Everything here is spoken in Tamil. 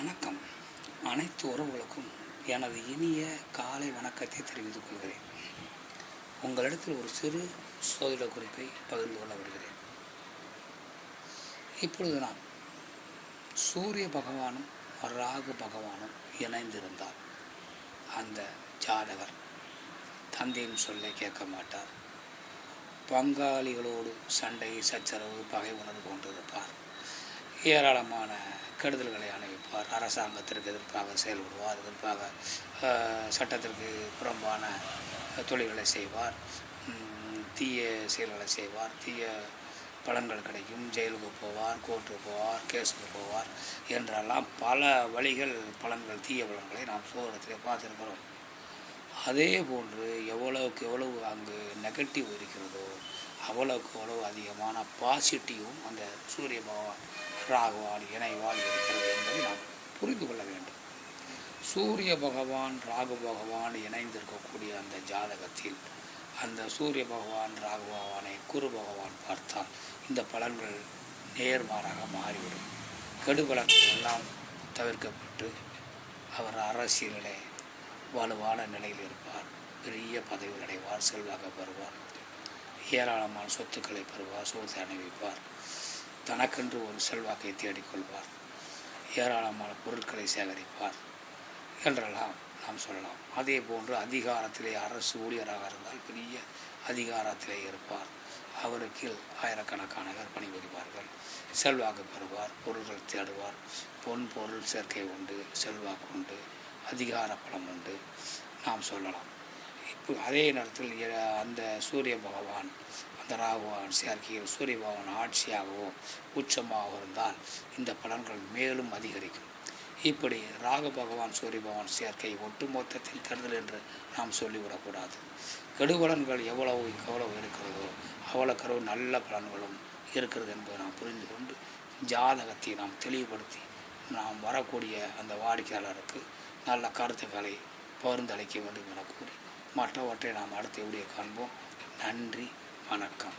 வணக்கம். அனைத்து உறவுகளுக்கும் எனது இனிய காலை வணக்கத்தை தெரிவித்துக் கொள்கிறேன். உங்களிடத்தில் ஒரு சிறு சோதிட குறிப்பை பகிர்ந்து கொள்ள வருகிறேன். இப்பொழுது நாம் சூரிய பகவானும் ராகு பகவானும் இணைந்திருந்தால் அந்த ஜாதகர் தந்தையின் சொல்லை கேட்க மாட்டார். பங்காளிகளோடு சண்டை, சச்சரவு, பகை உணர்வு கொண்டிருப்பார். ஏராளமான கெடுதல்களை அணிவிப்பார். அரசாங்கத்திற்கு எதிர்ப்பாக செயல்படுவார். எதிர்ப்பாக சட்டத்திற்கு புறம்பான தொழில்களை செய்வார். தீய செயல்களை செய்வார். தீய பலன்கள் கிடைக்கும். ஜெயிலுக்கு போவார், கோர்ட்டுக்கு போவார், கேஸுக்கு போவார் என்றெல்லாம் பல வழிகள், பலன்கள், தீய பலன்களை நாம் சோதனத்திலே பார்த்துருக்கிறோம். அதே போன்று எவ்வளவுக்கு எவ்வளவு அங்கு நெகட்டிவ் இருக்கிறதோ அவ்வளவுக்கு அவ்வளவு அதிகமான பாசிட்டிவும் அந்த சூரிய பகவான் ராகுவால் இணைவால் இருக்கிறது என்பதை நாம் புரிந்து கொள்ள வேண்டும். சூரிய பகவான் ராகு பகவான் இணைந்திருக்கக்கூடிய அந்த ஜாதகத்தில் அந்த சூரிய பகவான் ராகு பகவானை குரு பகவான் பார்த்தால் இந்த பலன்கள் நேர்மாறாக மாறிவிடும். கெடுபலன்கள் எல்லாம் தவிர்க்கப்பட்டு அவர் அரசியலிலே வலுவான நிலையில் இருப்பார். பெரிய பதவிகள் அடைவார். செல்வாக்க பெறுவார். ஏராளமான சொத்துக்களை பெறுவார். சூழ்த்தை அணிவிப்பார். தனக்கென்று ஒரு செல்வாக்கை தேடிக்கொள்வார். ஏராளமான பொருட்களை சேகரிப்பார் என்றெல்லாம் நாம் சொல்லலாம். அதே போன்று அதிகாரத்திலே அரசு ஊழியராக இருந்தால் பெரிய அதிகாரத்திலே இருப்பார். அவருக்கு ஆயிரக்கணக்கான பேர் பணிபுரிவார்கள். செல்வாக்கு பெறுவார். பொருள்கள் தேடுவார். பொருள் சேர்க்கை உண்டு. செல்வாக்கு உண்டு. அதிகார பலம் உண்டு நாம் சொல்லலாம். இப்போ அதே நேரத்தில் அந்த சூரிய பகவான் அந்த ராகுவான் சேர்க்கையில் சூரிய பகவான் ஆட்சியாகவோ உச்சமாகவோ இருந்தால் இந்த பலன்கள் மேலும் அதிகரிக்கும். இப்படி ராகு பகவான் சூரிய பகவான் சேர்க்கை ஒட்டுமொத்தத்தில் கருதல் என்று நாம் சொல்லிவிடக்கூடாது. கெடுபலன்கள் எவ்வளவு இருக்கிறதோ அவ்வளவு நல்ல பலன்களும் இருக்கிறது என்பதை நாம் புரிந்து கொண்டு ஜாதகத்தை நாம் தெளிவுபடுத்தி நாம் வரக்கூடிய அந்த வாடிக்கையாளருக்கு நல்ல கருத்துக்களை பகிர்ந்தளிக்க வேண்டும் என கூறி மற்றவற்றை நாம் அடுத்த வீடியோ காண்போம். நன்றி, வணக்கம்.